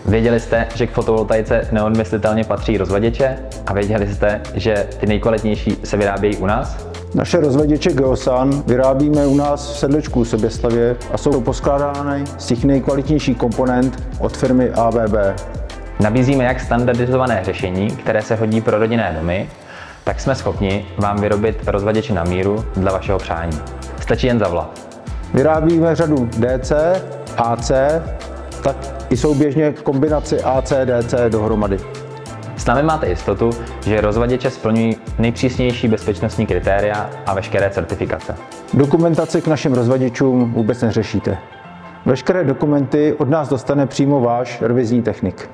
Věděli jste, že k fotovoltaice neodmyslitelně patří rozvaděče? A věděli jste, že ty nejkvalitnější se vyrábějí u nás? Naše rozvaděče Geosan vyrábíme u nás v Sedlečku v Soběslavě a jsou poskládány z těch nejkvalitnějších komponent od firmy ABB. Nabízíme jak standardizované řešení, které se hodí pro rodinné domy, tak jsme schopni vám vyrobit rozvaděče na míru dle vašeho přání. Stačí jen zavolat. Vyrábíme řadu DC, AC, tak i souběžně kombinaci AC-DC dohromady. S námi máte jistotu, že rozvaděče splňují nejpřísnější bezpečnostní kritéria a veškeré certifikace. Dokumentaci k našim rozvaděčům vůbec neřešíte. Veškeré dokumenty od nás dostane přímo váš revizní technik.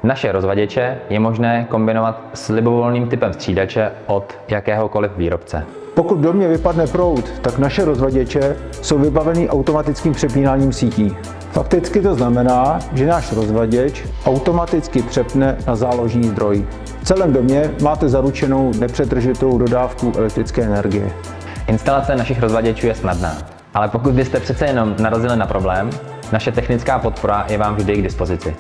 Naše rozvaděče je možné kombinovat s libovolným typem střídače od jakéhokoliv výrobce. Pokud v domě vypadne proud, tak naše rozvaděče jsou vybaveny automatickým přepínáním sítí. Fakticky to znamená, že náš rozvaděč automaticky přepne na záložní zdroj. V celém domě máte zaručenou nepřetržitou dodávku elektrické energie. Instalace našich rozvaděčů je snadná, ale pokud byste přece jenom narazili na problém, naše technická podpora je vám vždy k dispozici.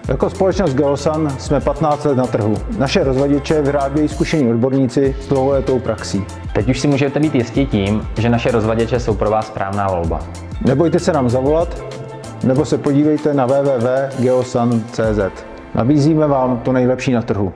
Jako společnost Geosan jsme 15 let na trhu. Naše rozvaděče vyrábějí zkušení odborníci s dlouholetou praxí. Teď už si můžete být jistí tím, že naše rozvaděče jsou pro vás správná volba. Nebojte se nám zavolat, nebo se podívejte na www.geosan.cz. Nabízíme vám to nejlepší na trhu.